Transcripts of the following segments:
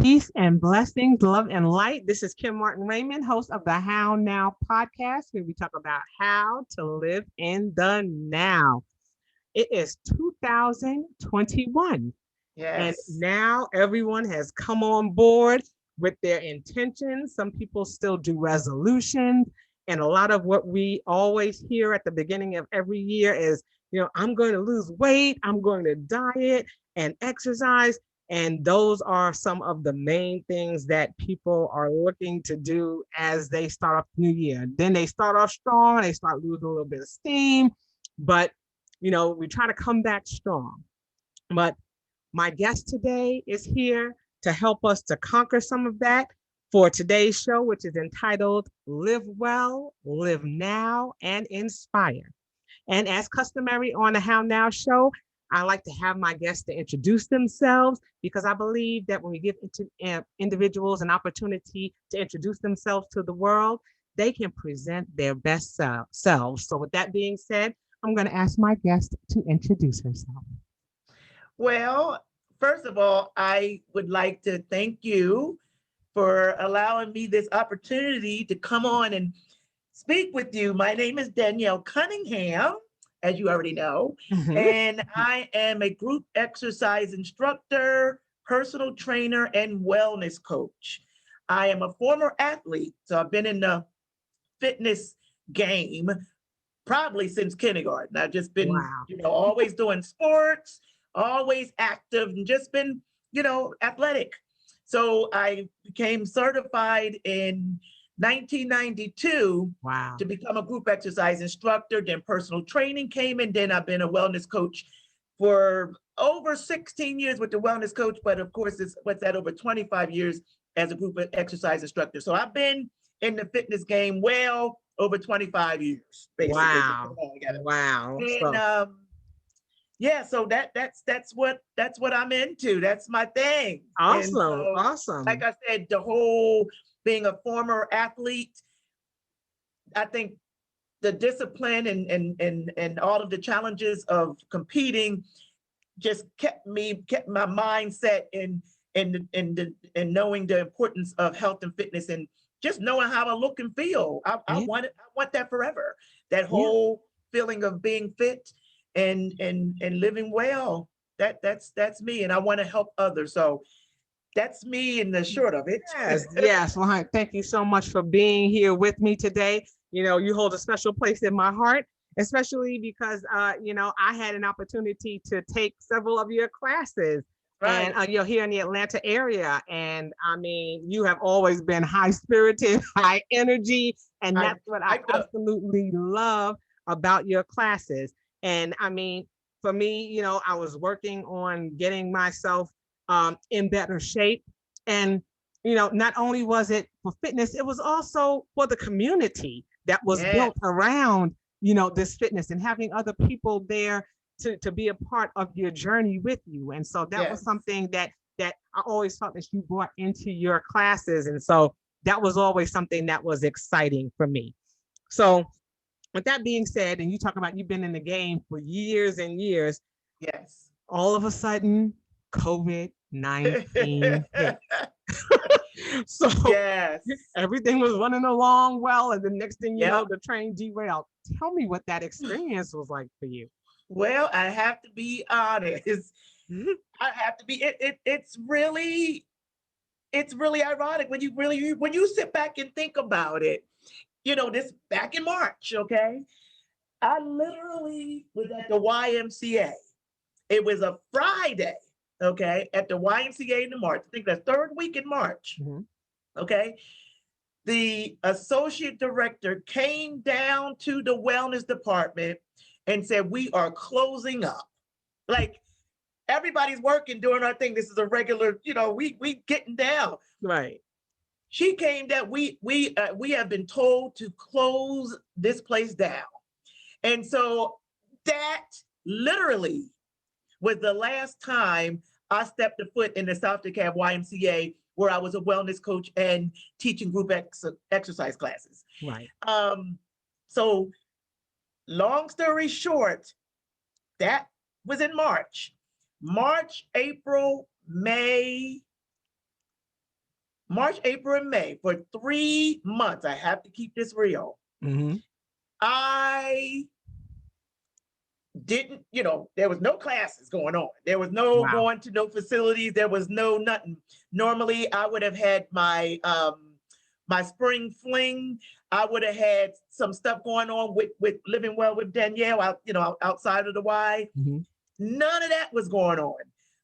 Peace and blessings, love and light. This is Kim Martin Raymond, host of the How Now podcast, where we talk about how to live in the now. It is 2021, and Yes. now everyone has come on board with their intentions. Some people still do resolutions, and a lot of what we always hear at the beginning of every year is, I'm going to lose weight, I'm going to diet and exercise. And those are some of the main things that people are looking to do as they start off the new year. Then they start off strong, they start losing a little bit of steam, but we try to come back strong. But my guest today is here to help us to conquer some of that for today's show, which is entitled Live Well, Live Now, and Inspire. And as customary on the How Now show, I like to have my guests to introduce themselves because I believe that when we give individuals an opportunity to introduce themselves to the world, they can present their best selves. So with that being said, I'm going to ask my guest to introduce herself. Well, first of all, I would like to thank you for allowing me this opportunity to come on and speak with you. My name is Danielle Cunningham, as you already know, Mhm. and I am a group exercise instructor, personal trainer, and wellness coach. I am a former athlete, so I've been in the fitness game probably since kindergarten. I've just been, Wow. always doing sports, always active, and just been, athletic. So I became certified in 1992 Wow. to become a group exercise instructor. Then personal training came in. Then I've been a wellness coach for over 16 years with the wellness coach. But of course, it's what's that, over 25 years as a group exercise instructor. So I've been in the fitness game well over 25 years, basically, to put Wow. it all together. Wow. And So yeah, so that's what I'm into. That's my thing. And awesome. so, like Awesome. I said, the whole being a former athlete, I think the discipline and all of the challenges of competing just kept my mindset in knowing the importance of health and fitness and just knowing how I look and feel. I Yeah. want it. I want that forever. That Yeah. whole feeling of being fit and living well. That's me, and I want to help others. So that's me in the short of it. Yes, yes. Well, thank you so much for being here with me today. You hold a special place in my heart, especially because, I had an opportunity to take several of your classes. And Right. you're here in the Atlanta area. And I mean, you have always been high spirited, high energy. And I that's what I hyped up. absolutely love about your classes. And I mean, for me, I was working on getting myself in better shape. And, not only was it for fitness, it was also for the community that was Yeah. built around, this fitness and having other people there to be a part of your journey with you. And so that was Yes. something that I always felt that you brought into your classes. And so that was always something that was exciting for me. So with that being said, and you talk about you've been in the game for years and years, Yes. all of a sudden, COVID-19 hit. So Yes. everything was running along well, and the next thing you know, Yep. the train derailed. Tell me what that experience was like for you. Well, I have to be honest. Mhm. I have to be. It's really ironic when you sit back and think about it. This back in March. Okay, I literally was at the YMCA. It was a Friday. Okay, at the YMCA in March. I think the third week in March. Mhm. Okay, the associate director came down to the wellness department and said, "We are closing up." Like, everybody's working, doing our thing. This is a regular, we getting down. Right. She came down. We have been told to close this place down, and so that literally was the last time I stepped a foot in the South DeKalb YMCA, where I was a wellness coach and teaching group exercise classes. Right. Um, so long story short, that was in March. March, April, May, March, April, and May, for 3 months, I have to keep this real. Mm-hmm. I didn't, there was no classes going on. There was no Wow. going to no facilities. There was no nothing. Normally, I would have had my my spring fling. I would have had some stuff going on with living well with Danielle out, outside of the Y. Mm-hmm. None of that was going on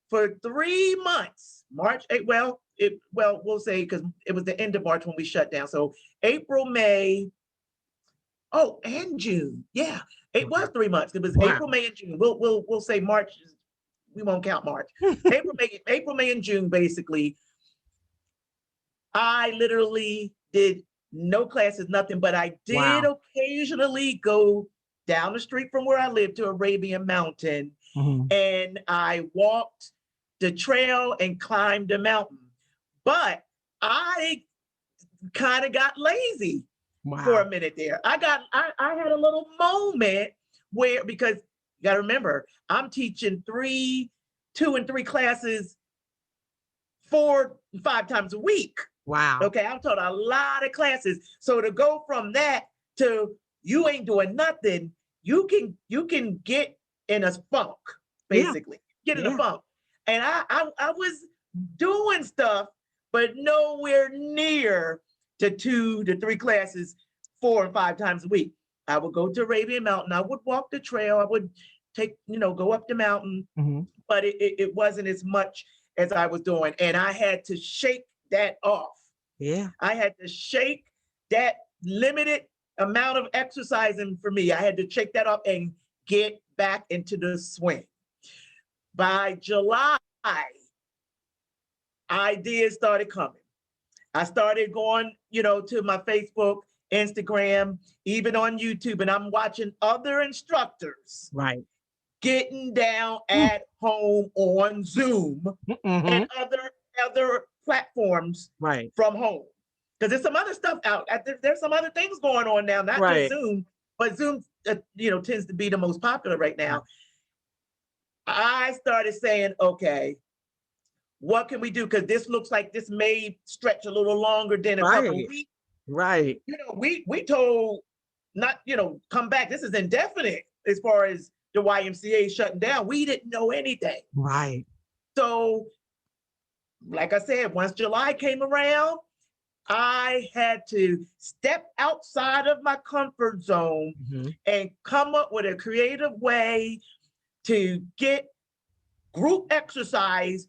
for 3 months. March, we'll say because it was the end of March when we shut down. So April, May, and June. Yeah, it was 3 months. It was Wow. April, May, and June. We'll say March. We won't count March. April, May, and June. Basically, I literally did no classes, nothing. But I did occasionally go down the street from where I live to Arabian Mountain, and I walked the trail and climbed the mountain. But I kind of got lazy. For a minute there. I had a little moment where, because you got to remember, I'm teaching 2 and 3 classes 4 and 5 times a week. Wow. Okay, I'm taught a lot of classes. So to go from that to you ain't doing nothing, you can get in a funk, basically. Get in a funk. And I was doing stuff, but nowhere near to 2 to 3 classes 4 and 5 times a week. I would go to Arabian Mountain. I would walk the trail. I would go up the mountain, but it wasn't as much as I was doing. And I had to shake that off. Yeah. I had to shake that limited amount of exercising for me. I had to shake that off and get back into the swing. By July, ideas started coming. I started going, to my Facebook, Instagram, even on YouTube, and I'm watching other instructors getting down at home on Zoom and other platforms from home. Because there's some other stuff out. There's some other things going on now, not just Zoom, but Zoom, tends to be the most popular right now. I started saying, okay, what can we do? Because this looks like this may stretch a little longer than a couple of weeks. Right. We told not, come back. This is indefinite as far as the YMCA shutting down. We didn't know anything. Right. So, like I said, once July came around, I had to step outside of my comfort zone and come up with a creative way to get group exercise,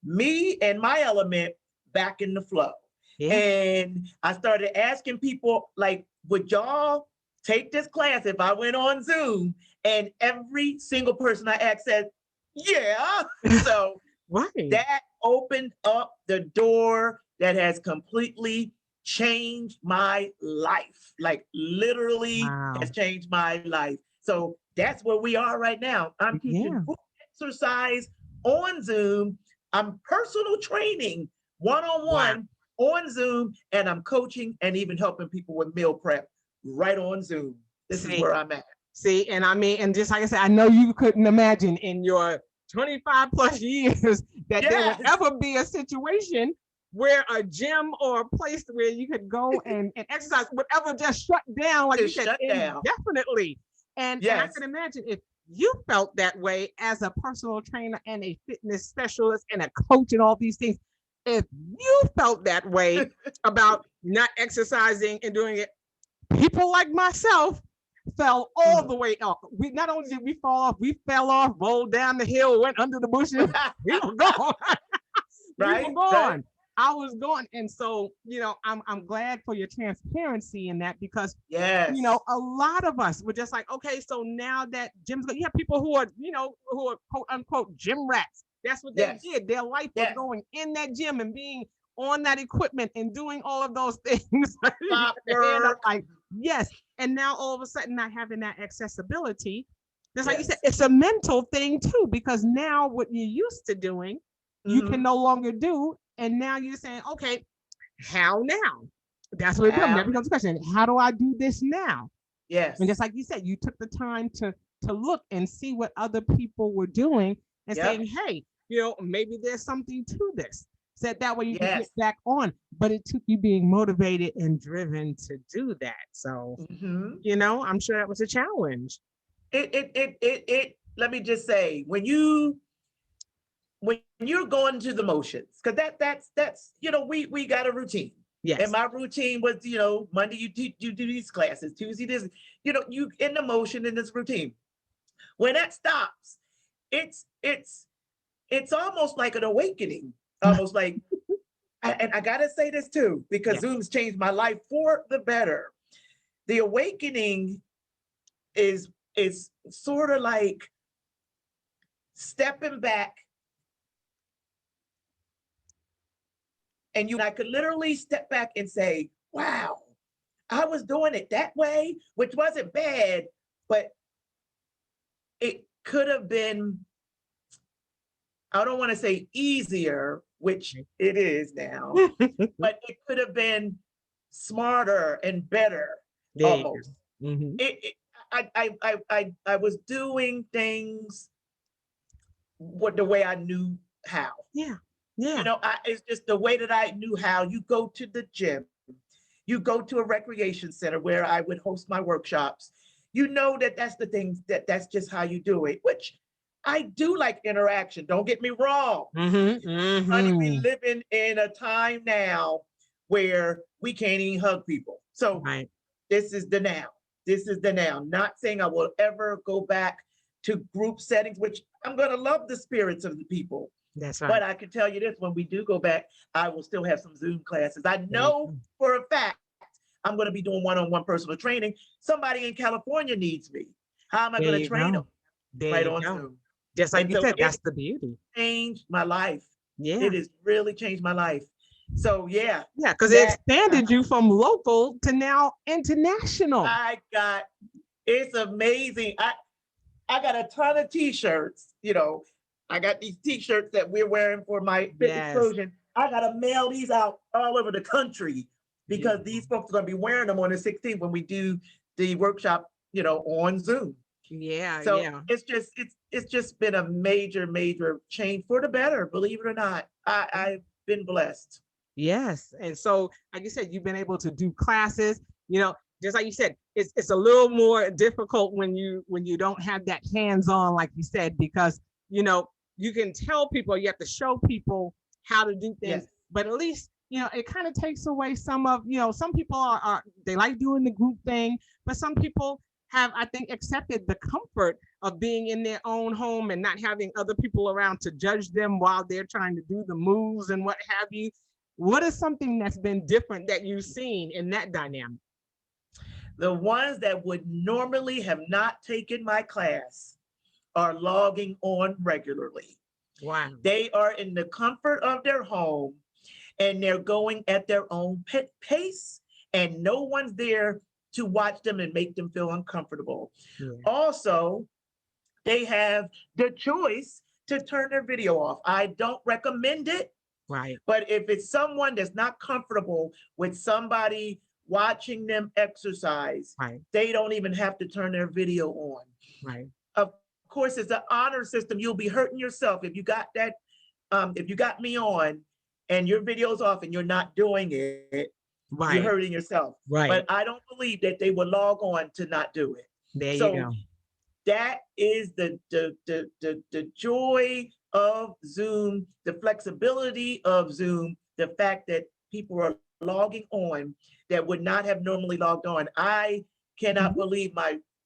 me and my element, back in the flow. Yeah. And I started asking people, like, would y'all take this class if I went on Zoom? And every single person I asked said, yeah. So that opened up the door that has completely changed my life. Like, literally has changed my life. So that's where we are right now. I'm teaching group exercise on Zoom. I'm personal training one-on-one on Zoom, and I'm coaching and even helping people with meal prep right on Zoom. This is where I'm at. See, and I mean, and just like I said, I know you couldn't imagine in your 25 plus years that there would ever be a situation where a gym or a place where you could go and exercise would ever just shut down, like you said, indefinitely. And I can imagine if you felt that way as a personal trainer and a fitness specialist and a coach and all these things, if you felt that way about not exercising and doing it, people like myself fell all the way off. We not only did we fall off, we fell off, rolled down the hill, went under the bushes. We were gone. We were gone. I was gone. And so, I'm glad for your transparency in that, because a lot of us were just like, okay, so now that gyms, you have people who are, who are quote unquote gym rats. That's what they did. Their life was going in that gym and being on that equipment and doing all of those things. Like, yes. And now all of a sudden not having that accessibility, just like you said, it's a mental thing too, because now what you're used to doing, you can no longer do. And now you're saying, okay, how now? That's what it becomes. That becomes the question. How do I do this now? Yes. And just like you said, you took the time to look and see what other people were doing and saying, hey, maybe there's something to this. said that way you can get Yes. back on. But it took you being motivated and driven to do that. So, Mhm. I'm sure that was a challenge. Let me just say, when you're going through the motions, because that's we got a routine. And Yes. my routine was, Monday you do these classes, Tuesday this, you in the motion in this routine. When that stops, it's it's almost like an awakening, almost like, and I gotta say this too, because Yeah. Zoom's changed my life for the better. The awakening is sort of like stepping back, and I could literally step back and say, wow, I was doing it that way, which wasn't bad, but it could have been, I don't want to say easier, which it is now, but it could have been smarter and better There you almost. go. Hmm. I was doing things the way I knew how. Yeah. Yeah. It's just the way that I knew how. You go to the gym, you go to a recreation center where I would host my workshops. That's the things that's just how you do it, which I do like interaction. Don't get me wrong. Hmm. Honey, we Hmm. living in a time now where we can't even hug people. So Right. this is the now. This is the now. Not saying I will ever go back to group settings, which I'm going to love the spirits of the people. That's But right. I can tell you this, when we do go back, I will still have some Zoom classes. I There you know go. for a fact I'm going to be doing one-on-one personal training. Somebody in California needs me. How am I There going to you train them? go. There Right you on go. Zoom. Just like And you so said, it that's the beauty. changed my life. Yeah. It has really changed my life. So yeah, Yeah. Because it that expanded you from local to now international. I got, it's amazing. I got a ton of t-shirts, I got these t-shirts that we're wearing for my Fit Yes. Explosion. I gotta mail these out all over the country because Beautiful. these folks are gonna be wearing them on the 16th when we do the workshop, on Zoom. Yeah. So Yeah. it's just been a major, major change for the better, believe it or not. I've been blessed. Yes. And so, like you said, you've been able to do classes, just like you said, it's a little more difficult when you don't have that hands-on, like you said, because you can tell people, you have to show people how to do things, Yes. but at least, it kind of takes away some of, some people are they like doing the group thing, but some people have, I think, accepted the comfort of being in their own home and not having other people around to judge them while they're trying to do the moves and what have you. What is something that's been different that you've seen in that dynamic? The ones that would normally have not taken my class are logging on regularly. Wow. They are in the comfort of their home and they're going at their own pace, and no one's there to watch them and make them feel uncomfortable. Yeah. Also, they have the choice to turn their video off. I don't recommend it, Right. but if it's someone that's not comfortable with somebody watching them exercise, Right. they don't even have to turn their video on. Right. Of course, it's an honor system. You'll be hurting yourself if you got that. If you got me on and your video's off and you're not doing it, you're Right. hurting yourself. But Right. I don't believe that they would log on to not do it. There you So go. that is the joy of Zoom, the flexibility of Zoom, the fact that people are logging on that would not have normally logged on. I cannot Mhm. believe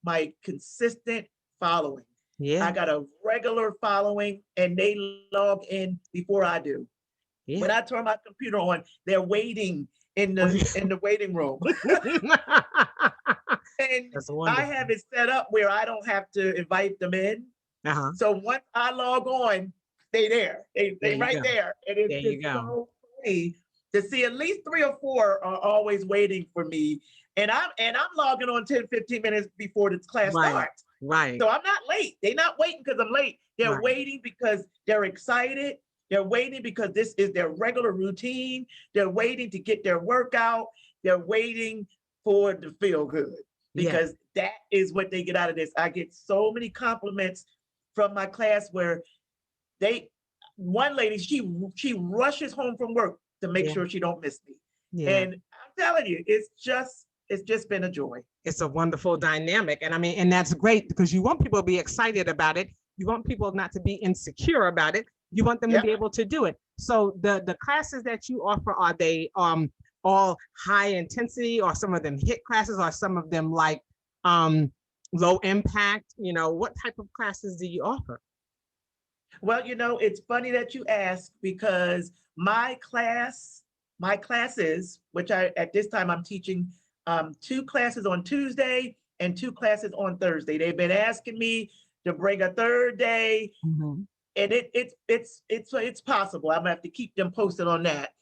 my consistent following. I Yeah. got a regular following and they log in before I do. Yeah. When I turn my computer on, they're waiting in the waiting room. And That's I wonderful. have it set up where I don't have to invite them in. Uh-huh. So once I log on, they there. There They you right go. there. And it's There you just go. so funny to see at least 3 or 4 are always waiting for me. And I'm logging on 10, 15 minutes before the class Right. starts. Right. So I'm not late. They're not waiting because I'm late. They're Right. waiting because they're excited. They're waiting because this is their regular routine. They're waiting to get their workout. They're waiting for the feel good Yeah. because that is what they get out of this. I get so many compliments from my class where they one lady, she rushes home from work to make Yeah. sure she don't miss me. Yeah. And I'm telling you, it's just been a joy. It's a wonderful dynamic. And I mean, and that's great because you want people to be excited about it. You want people not to be insecure about it. You want them to Yep. be able to do it. So the classes that you offer, are they all high intensity, or some of them HIIT classes, or some of them like low impact? You know, what type of classes do you offer? Well, it's funny that you ask, because my classes, which at this time I'm teaching 2 classes on Tuesday and 2 classes on Thursday. They've been asking me to bring a third day, Mhm. and it's possible. I'm gonna have to keep them posted on that.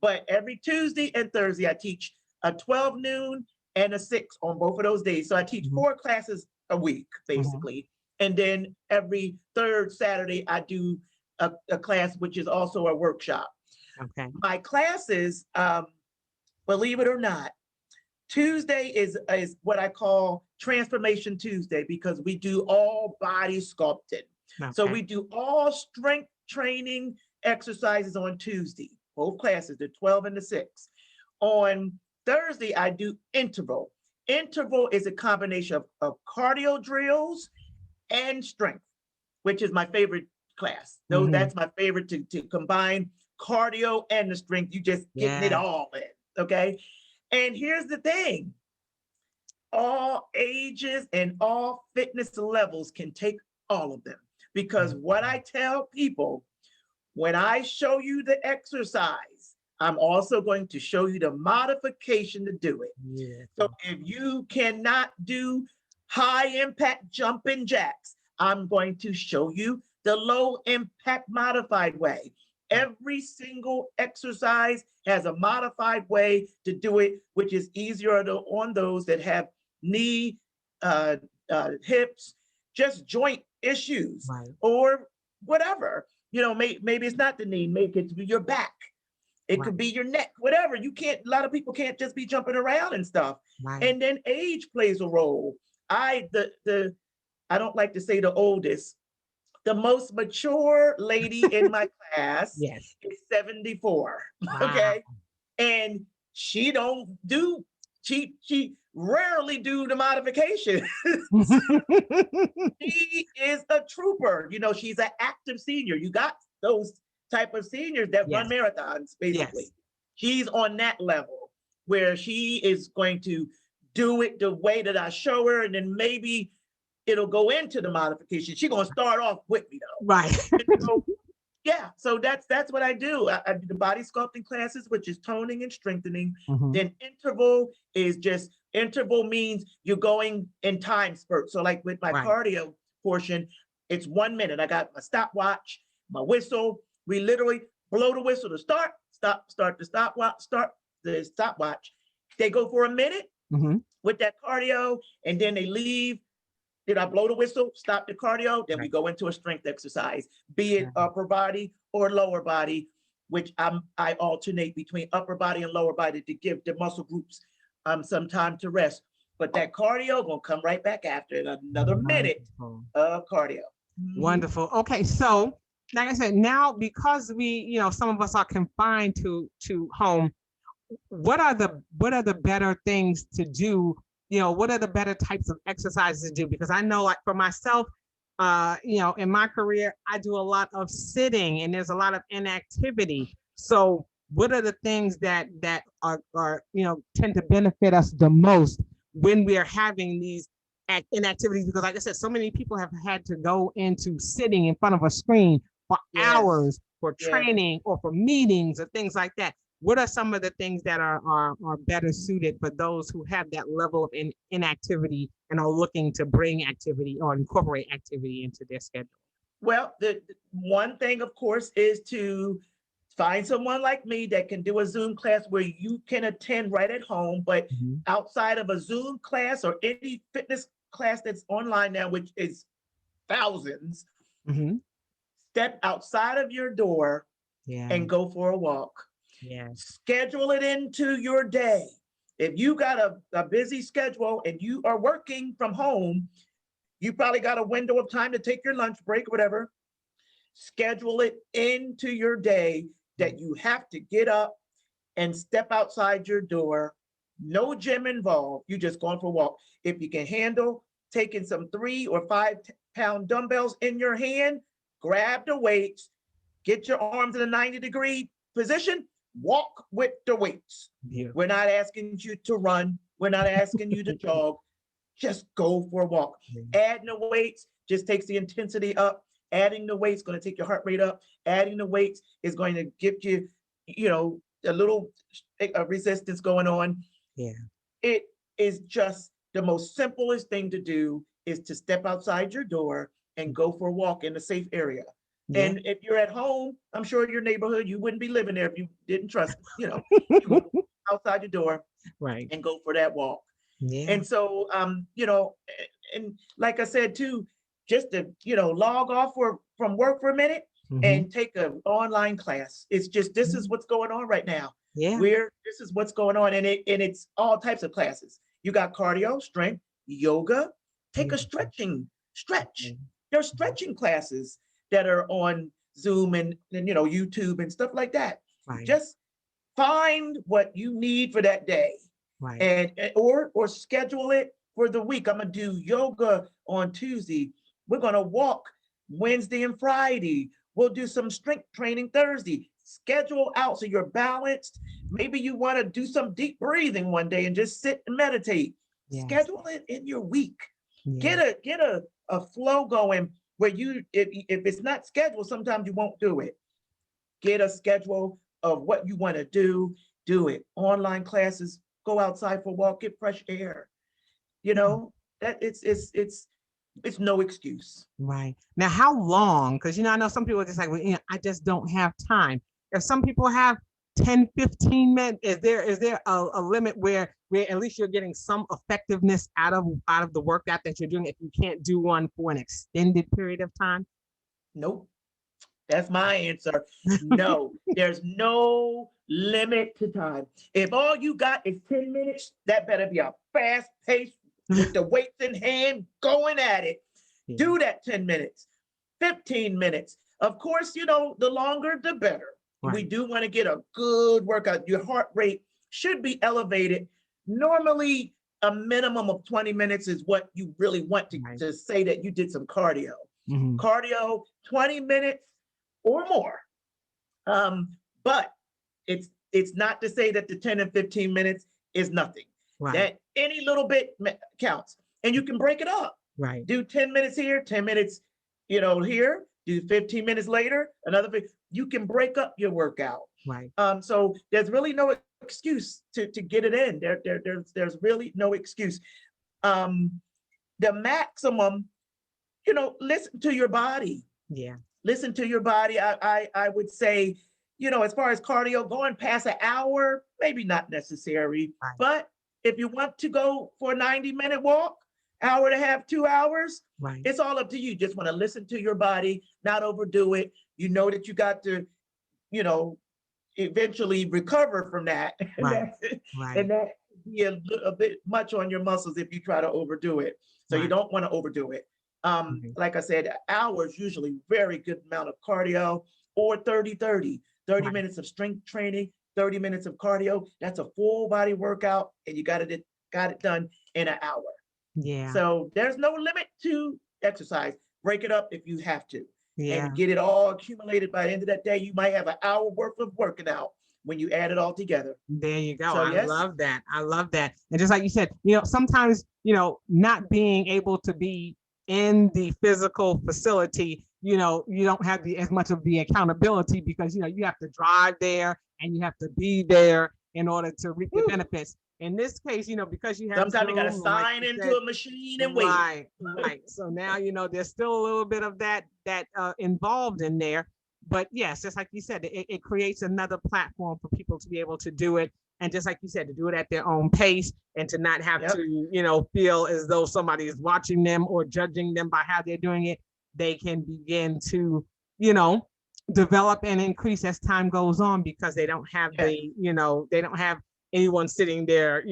But every Tuesday and Thursday, I teach a 12 noon and a 6 on both of those days. So I teach Mhm. 4 classes a week, basically. And then every third Saturday, I do a class, which is also a workshop. Okay. My classes, believe it or not, Tuesday is what I call Transformation Tuesday, because we do all body sculpting. So Okay. we do all strength training exercises on Tuesday, both classes, the 12 and the 6. On Thursday, I do interval. Interval is a combination of cardio drills and strength, which is my favorite class. Mhm. That's my favorite, to combine cardio and the strength. You just getting it Yeah. all in, okay? And here's the thing, all ages and all fitness levels can take all of them. Because what I tell people, when I show you the exercise, I'm also going to show you the modification to do it. Yeah. So if you cannot do high impact jumping jacks, I'm going to show you the low impact modified way. Every single exercise has a modified way to do it, which is easier on those that have knee, hips, just joint issues, Right. or whatever. Maybe it's not the knee, maybe it's your back. It Right. could be your neck, whatever. A lot of people can't just be jumping around and stuff. Right. And then age plays a role. I don't like to say the oldest. The most mature lady in my class Yes. is 74. Wow. Okay. And she don't do, she rarely do the modification. She is a trooper. She's an active senior. You got those type of seniors that run Yes. marathons, basically. Yes. She's on that level where she is going to do it the way that I show her, and then maybe it'll go into the modification. She's gonna start off with me though. Right. So, yeah, so that's what I do. I do the body sculpting classes, which is toning and strengthening. Mhm. Then interval means you're going in time spurts. So like with my Right. cardio portion, it's 1 minute. I got my stopwatch, my whistle. We literally blow the whistle to start the stopwatch. They go for a minute Mhm. with that cardio, and then they leave. Did I blow the whistle, stop the cardio? Then we Right. go into a strength exercise, be it Right. upper body or lower body, which I alternate between upper body and lower body to give the muscle groups some time to rest. But that cardio gonna come right back after another minute Wonderful. of cardio. Wonderful. Okay, so like I said, now because some of us are confined to home, what are the better things to do? What are the better types of exercises to do? Because I know, like for myself, in my career, I do a lot of sitting and there's a lot of inactivity. So what are the things that are tend to benefit us the most when we are having these inactivities? Because like I said, so many people have had to go into sitting in front of a screen for Yes. hours for Yes. training or for meetings or things like that. What are some of the things that are better suited for those who have that level of inactivity and are looking to bring activity or incorporate activity into their schedule? Well, the one thing, of course, is to find someone like me that can do a Zoom class where you can attend right at home. But Mhm. outside of a Zoom class or any fitness class that's online now, which is thousands, Mhm. step outside of your door Yeah. and go for a walk. Yeah. Schedule it into your day. If you got a busy schedule and you are working from home, you probably got a window of time to take your lunch break or whatever. schedule it into your day that you have to get up and step outside your door. No gym involved. You just going for a walk. If you can handle taking some 3 or 5 pound dumbbells in your hand, grab the weights, get your arms in a 90-degree position, walk with the weights. Yeah. We're not asking you to run. We're not asking you to jog. Just go for a walk. Adding the weights just takes the intensity up. Adding the weights is going to take your heart rate up. Adding the weights is going to give you, a little resistance going on. Yeah. It is just the most simplest thing to do is to step outside your door and go for a walk in a safe area. Yeah. And if you're at home, I'm sure your neighborhood, you wouldn't be living there if you didn't trust, you go outside your door Right. and go for that walk. Yeah. And so, and like I said, too, just to, log off from work for a minute and take an online class. It's just, this is what's going on right now. Yeah. This is what's going on. And it's all types of classes. You got cardio, strength, yoga, take a stretch. There's stretching classes that are on Zoom and YouTube and stuff like that. Right. Just find what you need for that day. Right. And or schedule it for the week. I'm gonna do yoga on Tuesday. We're gonna walk Wednesday and Friday. We'll do some strength training Thursday. Schedule out so you're balanced. Maybe you want to do some deep breathing one day and just sit and meditate. Yes. Schedule it in your week. Yeah. Get a flow going where if it's not scheduled, sometimes you won't do it. Get a schedule of what you want to do it. Online classes, go outside for a walk, get fresh air. That it's no excuse. Right. Now, how long? Because, I know some people are just like, well, I just don't have time. If some people have 10, 15 minutes, is there a limit where at least you're getting some effectiveness out of the workout that you're doing if you can't do one for an extended period of time? Nope. That's my answer. No, there's no limit to time. If all you got is 10 minutes, that better be a fast pace with the weights in hand, going at it. Yeah. Do that 10 minutes, 15 minutes. Of course, the longer, the better. Right. We do want to get a good workout. Your heart rate should be elevated. Normally, a minimum of 20 minutes is what you really want to say that you did some cardio. Mm-hmm. Cardio, 20 minutes or more. But it's not to say that the 10 and 15 minutes is nothing. Right. That any little bit counts. And you can break it up. Right. Do 10 minutes here, 10 minutes, here, do 15 minutes later, another 15. You can break up your workout. Right. So there's really no excuse to get it in. There's really no excuse. The maximum, listen to your body. Yeah. Listen to your body. I would say, as far as cardio, going past an hour, maybe not necessary. Right. But if you want to go for a 90-minute walk, hour and a half, 2 hours, right, it's all up to you. Just want to listen to your body, not overdo it. You know that you got to, eventually recover from that. Right. Right. And that be a bit much on your muscles if you try to overdo it. So you don't want to overdo it. Like I said, hours, usually very good amount of cardio, or 30 minutes of strength training, 30 minutes of cardio. That's a full body workout, and you got it done in an hour. Yeah. So there's no limit to exercise. Break it up if you have to. Yeah. And get it all accumulated by the end of that day. You might have an hour worth of working out when you add it all together. There you go. So, I love that. I love that. And just like you said, sometimes, not being able to be in the physical facility, you don't have as much of the accountability because, you have to drive there and you have to be there in order to reap the benefits. In this case, because you have sometimes you got to sign into a machine and wait. Right. So now, there's still a little bit of that involved in there. But yes, just like you said, it creates another platform for people to be able to do it. And just like you said, to do it at their own pace and to not have to, feel as though somebody is watching them or judging them by how they're doing it. They can begin to, develop and increase as time goes on because they don't have they don't have anyone sitting there,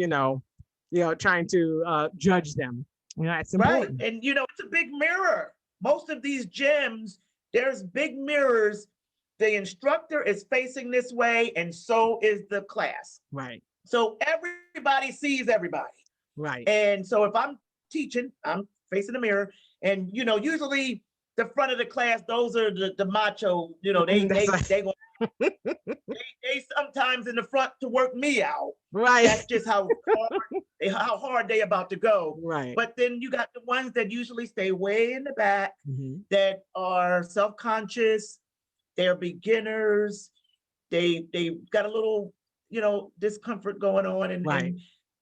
trying to judge them. That's important. Right. And, it's a big mirror. Most of these gyms, there's big mirrors. The instructor is facing this way, and so is the class. Right. So everybody sees everybody. Right. And so if I'm teaching, I'm facing the mirror, and usually the front of the class, those are the macho, That's right. they sometimes in the front to work me out. Right. That's just how hard they about to go. Right. But then you got the ones that usually stay way in the back, Mhm. that are self-conscious, they're beginners, they got a little, discomfort going on, Right. and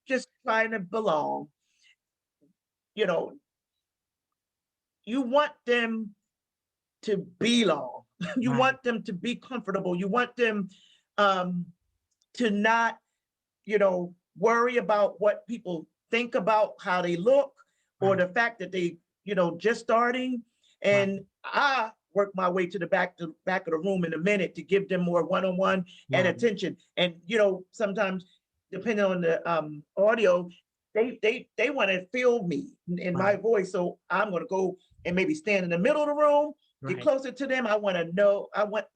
just trying to belong. You know, you want them to belong. You Right. want them to be comfortable. You want them um, to not, worry about what people think about how they look, or Right. the fact that they, just starting. Right. And I work my way to the back of the room in a minute to give them more one-on-one and Right. attention. And sometimes depending on the audio, they want to feel me in my Right. voice. So I'm going to go and maybe stand in the middle of the room, get Right. closer to them. I want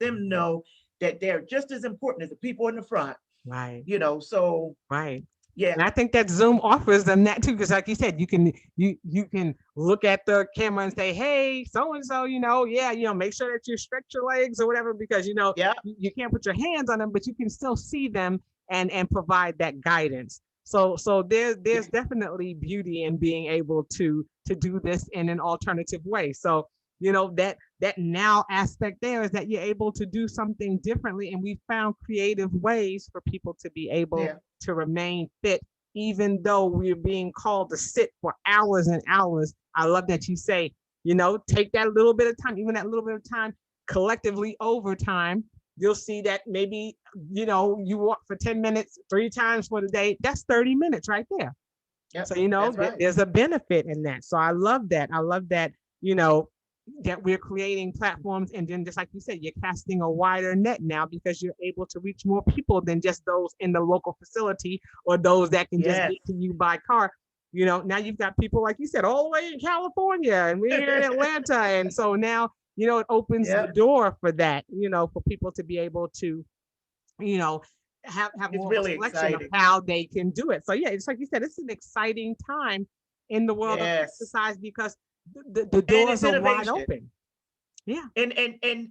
them to know that they're just as important as the people in the front. Right. So Right. yeah, And I think that Zoom offers them that too, because like you said, you can look at the camera and say, hey, so and so, make sure that you stretch your legs or whatever, because yeah, you can't put your hands on them, but you can still see them and provide that guidance. So there's definitely beauty in being able to do this in an alternative way. So that now aspect there is that you're able to do something differently, and we found creative ways for people to be able yeah, to remain fit, even though we're being called to sit for hours and hours. I love that you say, take that little bit of time, even that little bit of time collectively over time. You'll see that maybe, you walk for 10 minutes, 3 times for the day. That's 30 minutes right there. yep, So, that's right. there's a benefit in that. So I love that. I love that, that we're creating platforms, and then just like you said, you're casting a wider net now because you're able to reach more people than just those in the local facility or those that can just Yes. get to you by car. Now you've got people, like you said, all the way in California, and we're here in Atlanta. And so now, it opens the Yep, door for that, for people to be able to, you know, have it's more of a really selection of exciting. how they can do it. So yeah, it's like you said, it's an exciting time in the world of Yes, exercise because the and it's doors are wide innovation, open. Yeah.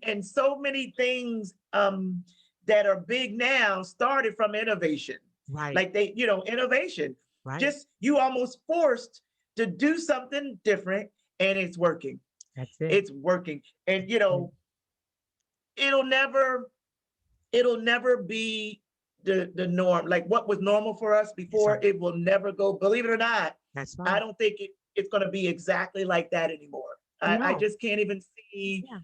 and so many things that are big now started from innovation. Right. Like innovation. Right. Just you almost forced to do something different, and it's working. That's it. It's working, and Mm. it'll never it'll never be the norm. Like what was normal for us That's before, right. it will never go. Believe it or not, That's I right. don't think it's going to be exactly like that anymore. I No. just can't even see Yeah.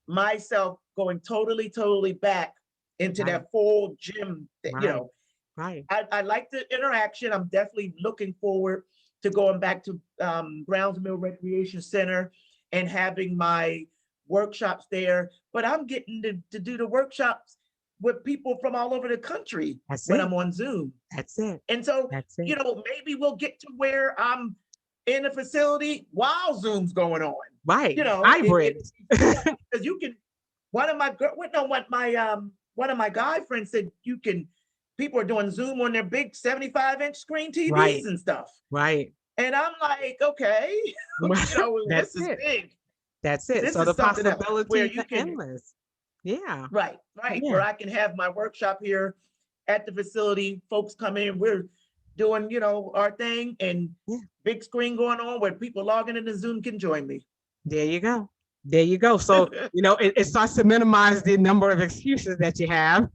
myself going totally back into Right. that full gym. Right. Right. I like the interaction. I'm definitely looking forward to going back to Browns Mill Recreation Center and having my workshops there. But I'm getting to do the workshops with people from all over the country That's when it. I'm on Zoom. That's it. And so, That's it. maybe we'll get to where I'm in a facility while Zoom's going on. Right. It Hybrid. because you can. One of my no, what my one of my guy friends said, you can. People are doing Zoom on their big 75-inch screen TVs Right. and stuff, Right. and I'm like, okay, That's this is it. big. That's it. This So the is something else where possibilities you are can endless. Yeah. right Yeah. where I can have my workshop here at the facility. Folks come in, we're doing our thing, and Yeah. big screen going on where people logging in the Zoom can join me. There you go. There you go. So, it starts to minimize the number of excuses that you have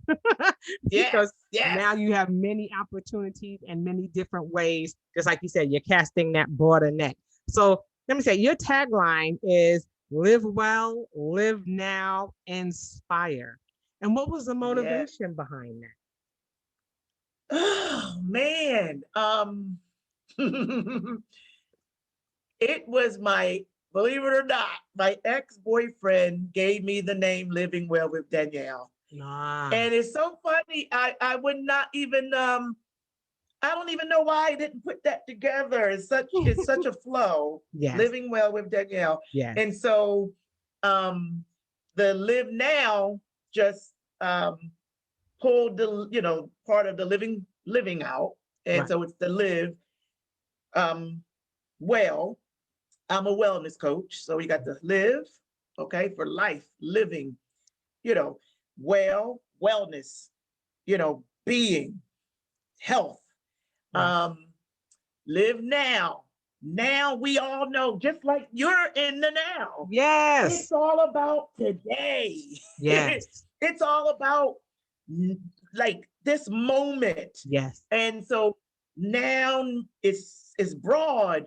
Yes, because yes. now you have many opportunities and many different ways. Just like you said, you're casting that broader net. So let me say, your tagline is live well, live now, inspire. And what was the Yeah. motivation behind that? Oh man. It was believe it or not, my ex-boyfriend gave me the name Living Well with Danielle. Ah, And it's so funny. I would not even I don't even know why I didn't put that together. It's such a flow. yes, Living Well with Danielle. yes. And so um the live now just pulled the, part of the living out. And Right. so it's the live well. I'm a wellness coach. So you got the live, okay, for life, living, you know, wellness, being, health. Right. Live now. Now we all know, just like you're in the now. Yes. It's all about today. Yes. It's all about like this moment. Yes. And so now is broad,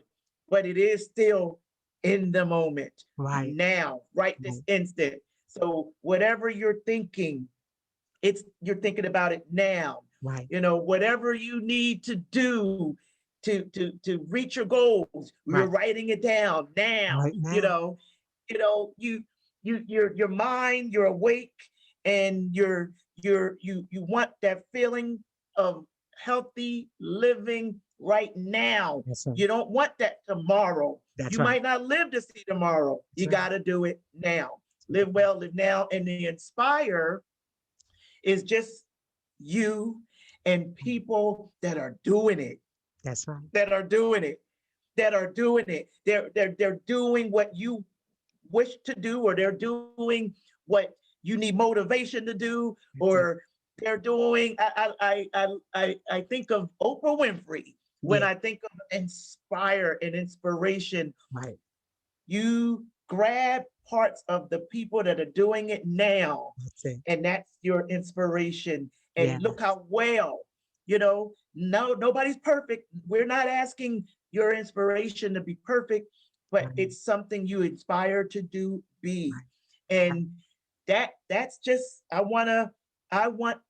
but it is still in the moment. Right. Now, right this Right. instant. So whatever you're thinking, you're thinking about it now. Right. Whatever you need to do to reach your goals, you're Right. writing it down now. Right now. Your mind, you're awake, and you want that feeling of healthy living right now. That's right. You don't want that tomorrow. That's You right. might not live to see tomorrow. That's You right. got to do it now. Live well, live now. And the inspire is just you and people that are doing it, That's right. that are doing it, that are doing it. They're doing what you wish to do, or they're doing what you need motivation to do, That's it. or they're doing. I think of Oprah Winfrey when Yeah. I think of inspire and inspiration. Right. You grab parts of the people that are doing it now, That's it. and that's your inspiration. Yeah. And look how well, no, nobody's perfect. We're not asking your inspiration to be perfect, but Right. it's something you inspire to do, be. Right. And that's just, I want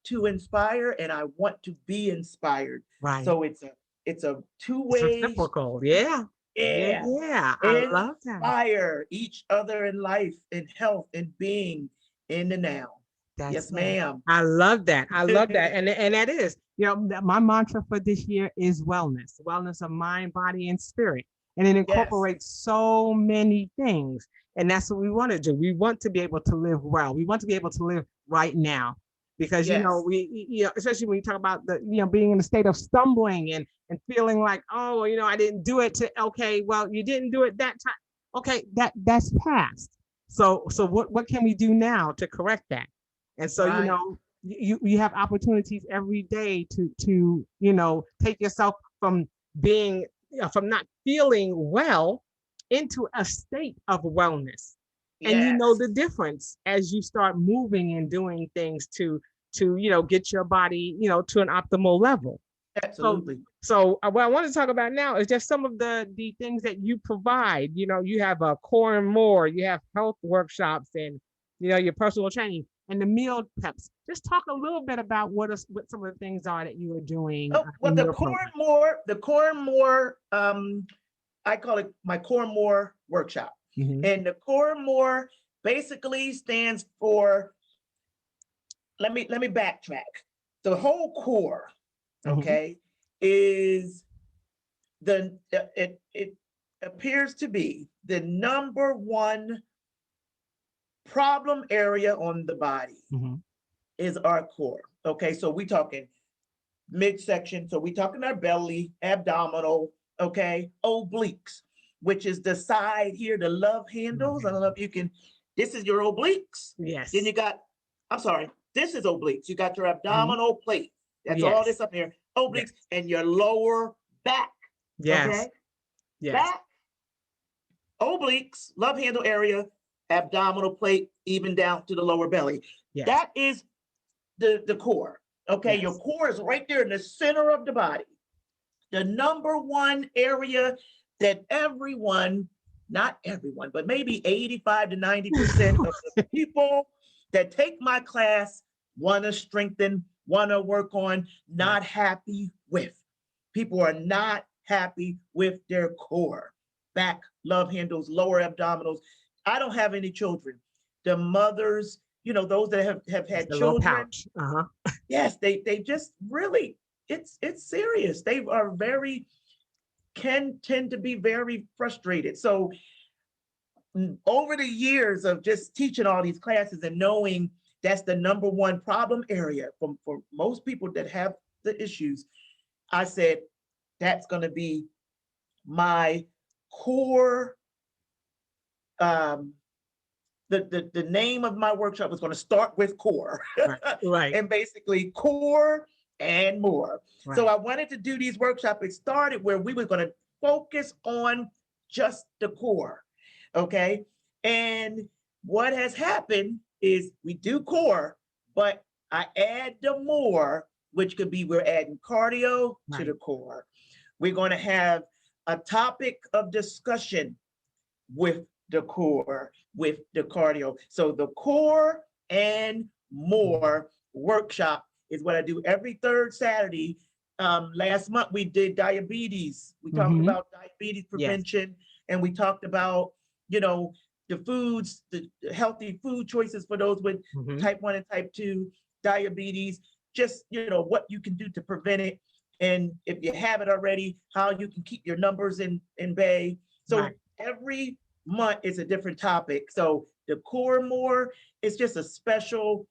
to inspire, and I want to be inspired. Right. So it's a It's two-way, reciprocal. Yeah. Yeah. yeah. Yeah. I love that. Inspire each other in life, in health, in being, in the now. That's Yes, it. ma'am. I love that. I love that. And that is, my mantra for this year is wellness of mind, body, and spirit. And it Yes, incorporates so many things. And that's what we want to do. We want to be able to live well. We want to be able to live right now. Because yes, especially when you talk about being in a state of stumbling and feeling like, oh, I didn't do it okay, well, you didn't do it that time. Okay, that's past. So what can we do now to correct that? And so, right. you have opportunities every day to take yourself from being from not feeling well into a state of wellness. And you know Yes, the difference as you start moving and doing things to get your body, to an optimal level. So absolutely. what I want to talk about now is just some of the things that you provide. You have a core and more, you have health workshops, and your personal training and the meal preps. Just talk a little bit about what some of the things are that you are doing Oh, well, in the your core program. and more, I call it my core and more workshop. Mhm. And the core and more basically stands for, let me backtrack. The whole core, Mhm. okay, is it appears to be the number one problem area on the body Mhm. is our core. Okay, so we talking midsection. So we talking our belly, abdominal, okay, obliques, which is the side here, the love handles. I don't know if you can, this is your obliques. Then Yes. you got, I'm sorry, this is obliques. You got your Mhm. abdominal plate. That's all Yes. this up here, Yes. obliques, and your lower back, Yes. okay? Yes. Back, obliques, love handle area, abdominal plate, even down to the lower belly. Yes. That is the core. Okay, your Yes. core is right there in the center of the body. The number one area that everyone, not everyone, but maybe 85 to 90% of the people that take my class want to strengthen, want to work on, Right. not happy with. People are not happy with their core. Back, love handles, lower abdominals. I don't have any children. The mothers, those that have It's had a little children, pouch. Uh-huh. yes, they just really, it's serious. They can tend to be very frustrated. So over the years of just teaching all these classes and knowing that's the number one problem area for most people that have the issues, I said, that's going to be my core. The name of my workshop is going to start with core. Right. And basically core and more. Right. So I wanted to do these workshops. It started where we were going to focus on just the core. Okay. And what has happened is we do core, but I add the more, which could be we're adding cardio to the core. We're going to have a topic of discussion with the core, with the cardio. So the core and more workshop is what I do every third Saturday. Last month we did diabetes. We talked about diabetes prevention, and we talked about, the foods, the healthy food choices for those with type 1 and type 2 diabetes, just, what you can do to prevent it. And if you have it already, how you can keep your numbers in bay. So every month is a different topic. So the core more is just a special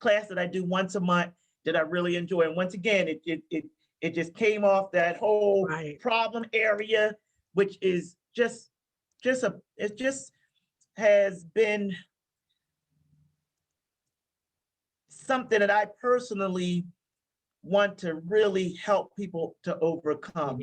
class that I do once a month that I really enjoy. And once again, it just came off that whole problem area, which is it just has been something that I personally want to really help people to overcome.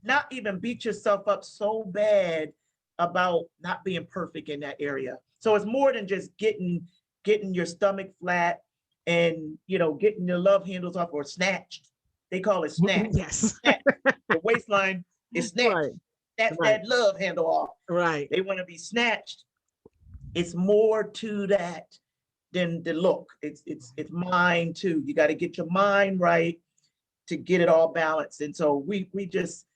Not even beat yourself up so bad about not being perfect in that area. So it's more than just getting your stomach flat and, getting your love handles off, or snatched. They call it snatched. Yes. Snatched. The waistline is snatched. That's that love handle off. Right. They want to be snatched. It's more to that than the look. It's mind too. You got to get your mind right to get it all balanced. And so we just,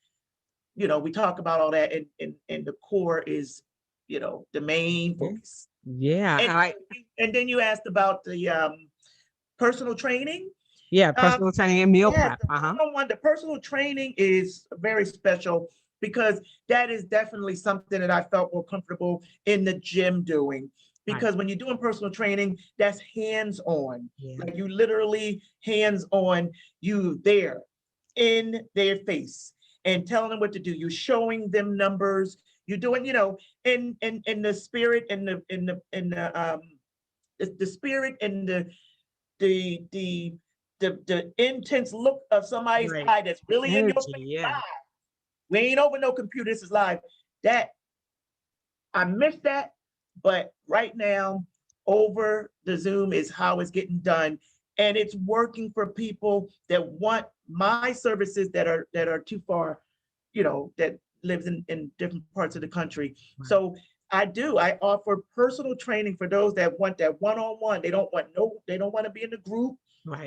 we talk about all that, and the core is, the main focus. Yeah. And then you asked about the personal training. Yeah, personal training and meal prep. The personal training is very special because that is definitely something that I felt more comfortable in the gym doing. Because when you're doing personal training, that's hands-on. Like you literally hands-on, you there in their face and telling them what to do. You're showing them numbers. You're doing, in the spirit and the spirit and the intense look of somebody's eye that's really in your face. Live. We ain't over no computer. This is live. That I miss that, but right now over the Zoom is how it's getting done, and it's working for people that want my services that are too far, that lives in different parts of the country. So I offer personal training for those that want that one-on-one. They don't want to be in the group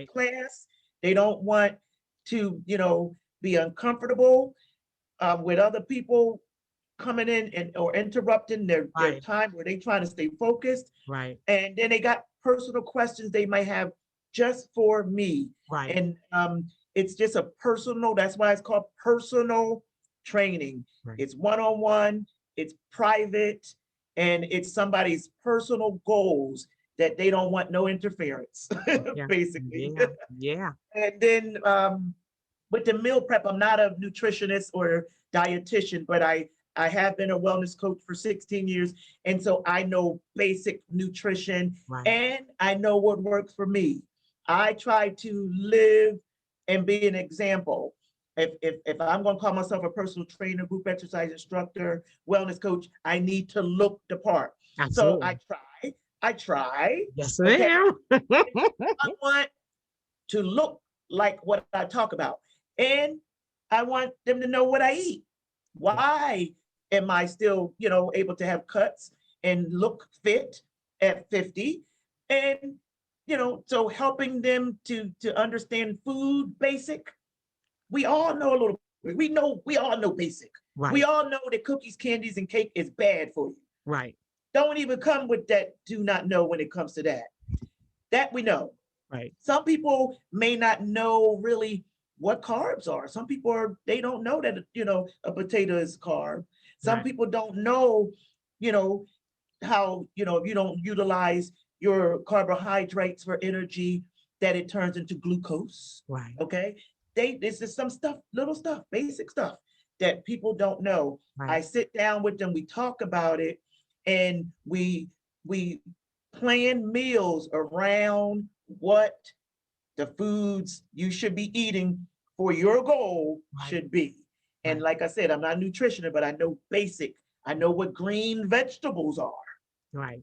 class. They don't want to, be uncomfortable with other people coming in or interrupting their time where they trying to stay focused. And then they got personal questions they might have just for me. And it's just a personal, that's why it's called personal training. It's one-on-one, it's private, and it's somebody's personal goals that they don't want no interference, basically. And then with the meal prep, I'm not a nutritionist or dietitian, but I have been a wellness coach for 16 years. And so I know basic nutrition and I know what works for me. I try to live and be an example. If I'm going to call myself a personal trainer, group exercise instructor, wellness coach, I need to look the part. Absolutely. So I try. Yes, ma'am. I want to look like what I talk about. And I want them to know what I eat. Why am I still, able to have cuts and look fit at 50? And, so helping them to understand food basic. We all know a little bit. We all know basic. We all know that cookies, candies, and cake is bad for you. Don't even come with that do not know when it comes to that. That we know. Some people may not know really what carbs are. Some people they don't know that, a potato is carb. Some people don't know you know, how, if you don't utilize your carbohydrates for energy, that it turns into glucose. Right. Okay. This is some stuff, little stuff, basic stuff that people don't know. Right. I sit down with them, we talk about it, and we plan meals around what the foods you should be eating for your goal Right. should be. And Right. like I said, I'm not a nutritionist, but I know basic. I know what green vegetables are. Right.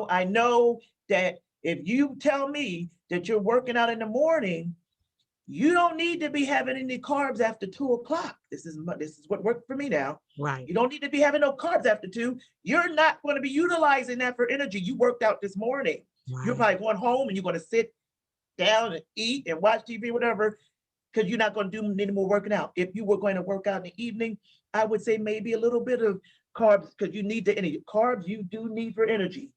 I know that if you tell me that you're working out in the morning, you don't need to be having any carbs after 2 o'clock. This is what worked for me now. Right. You don't need to be having no carbs after 2. You're not going to be utilizing that for energy. You worked out this morning. You're Right. probably going home and you're going to sit down and eat and watch TV, whatever, because you're not going to do any more working out. If you were going to work out in the evening, I would say maybe a little bit of carbs, because you need the energy. Carbs you do need for energy.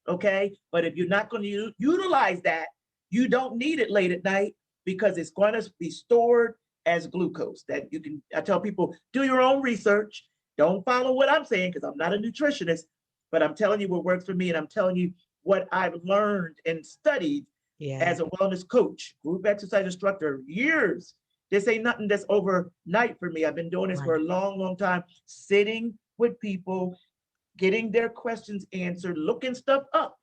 Okay. But if you're not going to utilize that, you don't need it late at night, because it's going to be stored as glucose. That you can, I tell people, do your own research. Don't follow what I'm saying, because I'm not a nutritionist, but I'm telling you what works for me. And I'm telling you what I've learned and studied Yeah. as a wellness coach, group exercise instructor, years. This ain't nothing that's overnight for me. I've been doing this for a long, long time, sitting with people, getting their questions answered, looking stuff up,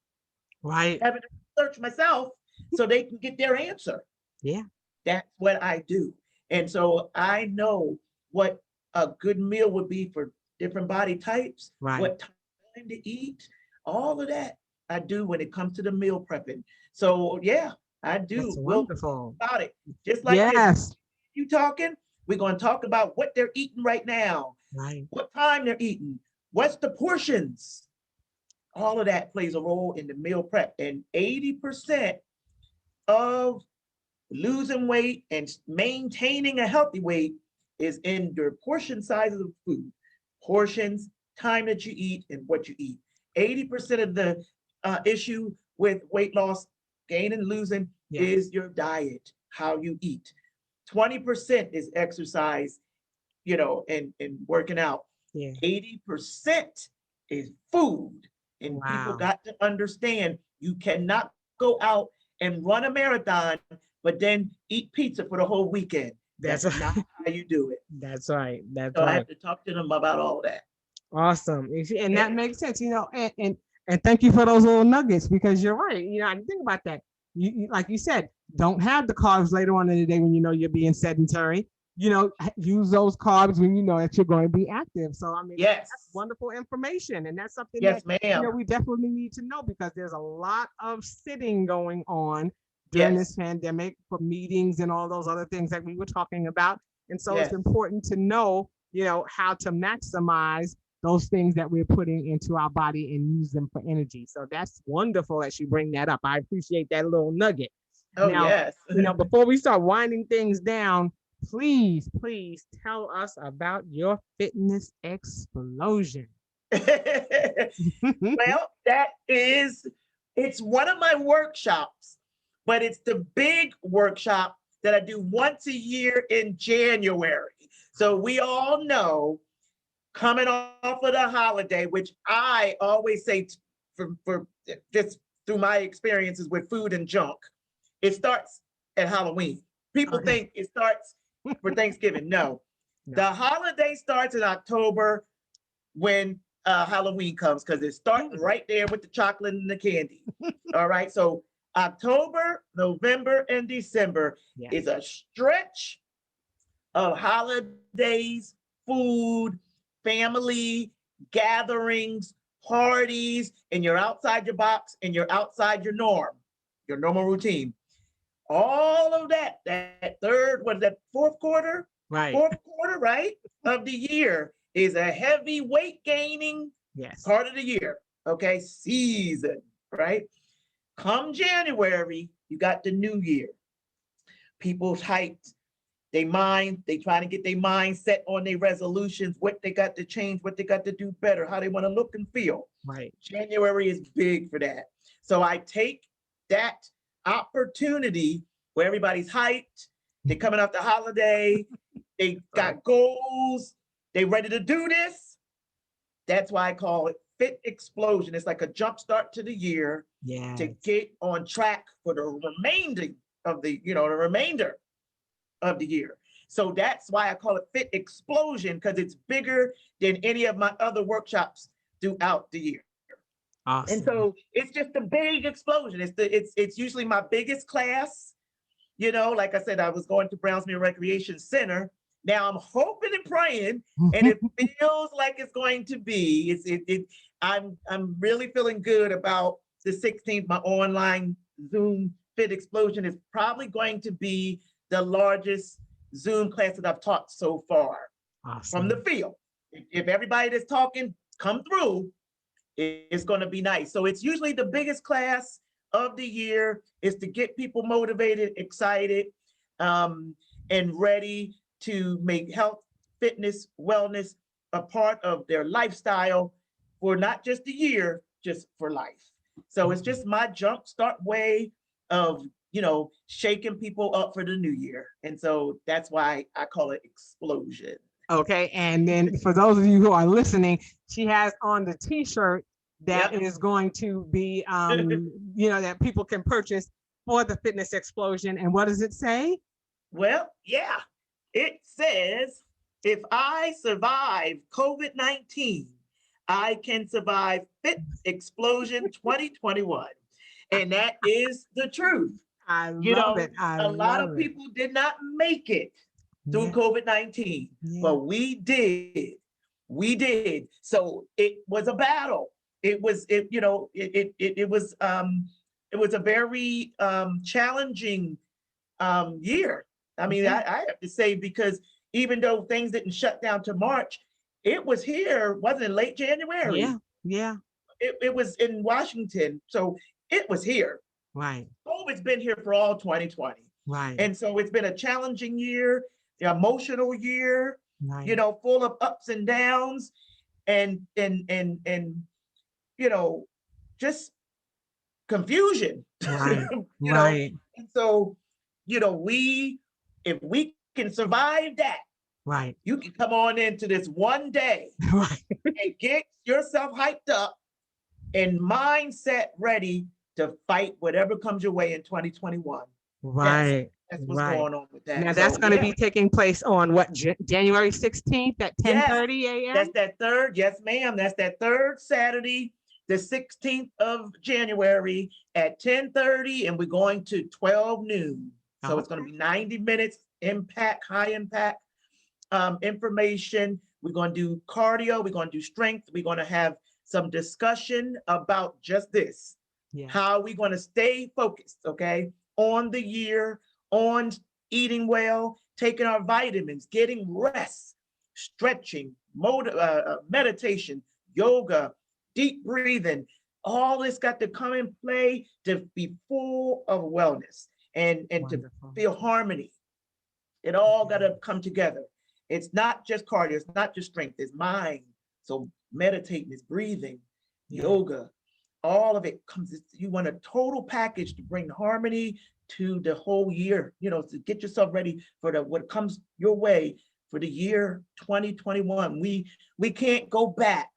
Right. having to research myself so they can get their answer. Yeah. That's what I do. And so I know what a good meal would be for different body types, Right. what time to eat, all of that I do when it comes to the meal prepping. So yeah, I do. That's We'll wonderful. talk about it. Just like this. Yes. You talking, we're going to talk about what they're eating right now, Right. what time they're eating, what's the portions. All of that plays a role in the meal prep. And 80% of losing weight and maintaining a healthy weight is in your portion sizes of food, portions, time that you eat, and what you eat. 80% of the issue with weight loss, gain and losing, Yes. is your diet, how you eat. 20% is exercise, and working out. Yeah. 80% is food. And people Wow. got to understand, you cannot go out and run a marathon, but then eat pizza for the whole weekend. That's That's not how you do it. That's right. That's So I right. have to talk to them about all that. Awesome. You see, and Yeah. that makes sense, and thank you for those little nuggets, because you're right. I didn't think about that. Like you said, don't have the carbs later on in the day when you know you're being sedentary. Use those carbs when you know that you're going to be active. So I mean, Yes. that's wonderful information, and that's something Yes, that ma'am. we definitely need to know, because there's a lot of sitting going on during this Yes. pandemic for meetings and all those other things that we were talking about. And so it's Yes. important to know, how to maximize those things that we're putting into our body and use them for energy. So that's wonderful that you bring that up. I appreciate that little nugget. Oh, Now, yes. before we start winding things down, please tell us about your fitness explosion. Well, it's one of my workshops, but it's the big workshop that I do once a year in January. So we all know, coming off of the holiday, which I always say, for just through my experiences with food and junk, it starts at Halloween. People Okay. think it starts for Thanksgiving. No, No. the holiday starts in October when Halloween comes, because it starts right there with the chocolate and the candy. All right. So October, November, and December Yeah. is a stretch of holidays, food, family gatherings, parties, and you're outside your box and you're outside your normal routine. All of that fourth quarter, Right. right, of the year is a heavy weight gaining Yes. part of the year. Okay, season, right? Come January, you got the new year. People's hyped. They trying to get their mind set on their resolutions, what they got to change, what they got to do better, how they want to look and feel. Right. January is big for that. So I take that opportunity where everybody's hyped, they're coming off the holiday, they got goals, they ready to do this. That's why I call it Fit Explosion. It's like a jump start to the year to Yes. get on track for the remainder of the year. So that's why I call it Fit Explosion, because it's bigger than any of my other workshops throughout the year. And so Awesome. it's just a big explosion. It's usually my biggest class. Like I said, I was going to Brownsmere Recreation Center. Now I'm hoping and praying, and it feels like it's going to be. I'm really feeling good about the 16th. My online Zoom Fit Explosion is probably going to be the largest Zoom class that I've taught so far from the Awesome. field. If everybody that's talking come through, it's going to be nice. So it's usually the biggest class of the year, is to get people motivated, excited, and ready to make health, fitness, wellness a part of their lifestyle for not just the year, just for life. So it's just my jump start way of, shaking people up for the new year. And so that's why I call it Explosion. Okay. And then for those of you who are listening, she has on the t-shirt that Yep. is going to be, that people can purchase for the Fitness Explosion. And what does it say? Well, yeah, it says, if I survive COVID-19, I can survive Fit Explosion 2021. And that is the truth. I love it. I A lot love of it. people did not make it through Yeah. COVID-19, Yeah. but we did. We did. So it was a battle. It was, it was a very challenging year. I mean, Yeah. I have to say, because even though things didn't shut down to March, it was here, wasn't it, late January? Yeah. Yeah. It was in Washington. So it was here. Right. COVID's been here for all 2020. Right. And so it's been a challenging year, an emotional year, Right. full of ups and downs, and just confusion. Right. you know, Right. and so, if we can survive that, Right. you can come on into this one day Right. and get yourself hyped up and mindset ready to fight whatever comes your way in 2021. That's Right. that's what's Right. going on with that. Now that's So going to yeah, be taking place on what, January 16th at yes, 10:30 a.m. that's that third. Yes, ma'am. That's that third Saturday, the 16th of January at 10:30, and we're going to 12 noon. So it's going to Okay. be 90 minutes, high impact information. We're going to do cardio. We're going to do strength. We're going to have some discussion about just this. Yeah. How are we going to stay focused, okay, on the year, on eating well, taking our vitamins, getting rest, stretching, meditation, yoga, deep breathing. All this got to come in play to be full of wellness and to Wonderful. feel harmony. It all got Yeah. to come together. It's not just cardio, it's not just strength, it's mind. So meditating, it's breathing, Yeah. yoga, all of it comes. You want a total package to bring harmony to the whole year, to get yourself ready for what comes your way for the year 2021. We can't go back,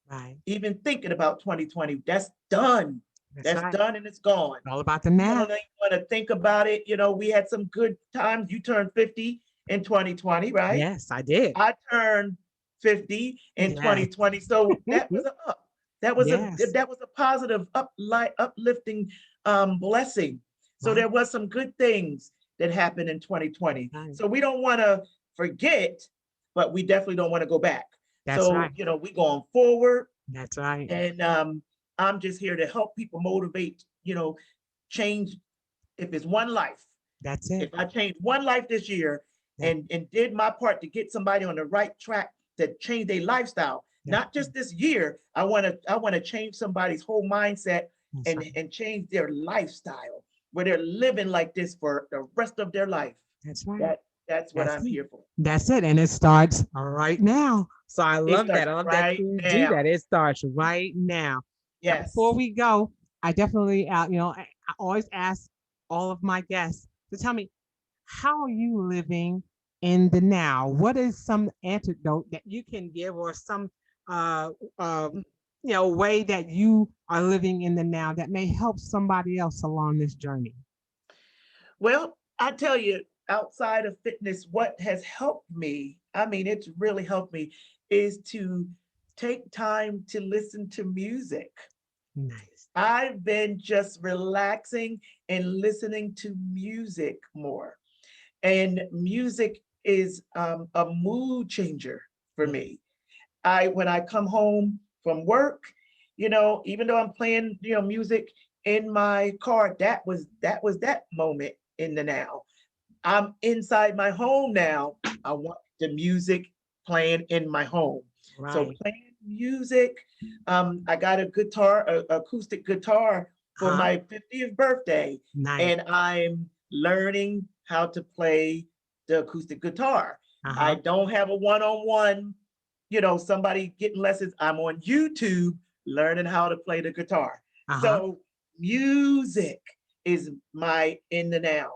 Right. even thinking about 2020. That's done. That's That's right. done and it's gone. All about the We don't now. even want to think about it. We had some good times. You turned 50 in 2020, right? Yes, I did. I turned 50 in Yes. 2020. So that was a up. Yes. That was a positive uplifting blessing. So Right. there was some good things that happened in 2020. Right. So we don't want to forget, but we definitely don't want to go back. That's So, right. we going forward, That's right. and I'm just here to help people motivate, change. If it's one life, That's if it. I change one life this year That, and did my part to get somebody on the right track to change their lifestyle, that, not just this year, I want to change somebody's whole mindset that's and right. and change their lifestyle where they're living like this for the rest of their life. That's right. That's what That's I'm it. here for. That's it. And it starts right now. So I It love that. starts I love that right you do now. that. It starts right now. Now, before Yes. we go, I definitely, I always ask all of my guests to tell me, how are you living in the now? What is some antidote that you can give, or some uh, uh, way that you are living in the now that may help somebody else along this journey? Well, I tell you, outside of fitness, what has helped me, I mean, it's really helped me, is to take time to listen to music. Nice. I've been just relaxing and listening to music more. And music is a mood changer for Yeah. me. When I come home from work, even though I'm playing, music in my car, that was that moment in the now. I'm inside my home now. I want the music playing in my home. So Right. playing music. I got a guitar, acoustic guitar for Huh? my 50th birthday, Nice. and I'm learning how to play the acoustic guitar. I Uh-huh. don't have a one-on-one, somebody getting lessons. I'm on YouTube learning how to play the guitar. Uh-huh. So music is my in the now.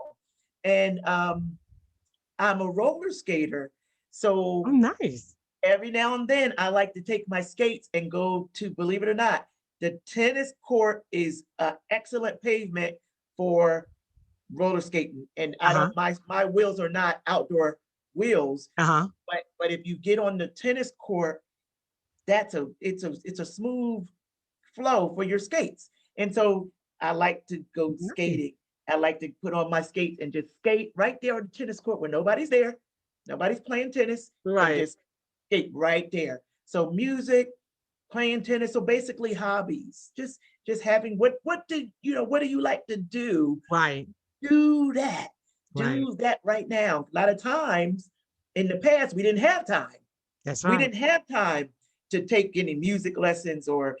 And I'm a roller skater. Oh, So nice. every now and then I like to take my skates and go to, believe it or not, the tennis court is an excellent pavement for roller skating. And I Uh-huh. don't my wheels are not outdoor wheels, Uh-huh. but if you get on the tennis court, it's a smooth flow for your skates. And so I like to go Nice. skating. I like to put on my skates and just skate right there on the tennis court where nobody's there. Nobody's playing tennis, and Right. just skate right there. So music, playing tennis. So basically hobbies. Just having what do you like to do? Right. Do that. Right. Do that right now. A lot of times in the past, we didn't have time. That's We right. didn't have time to take any music lessons or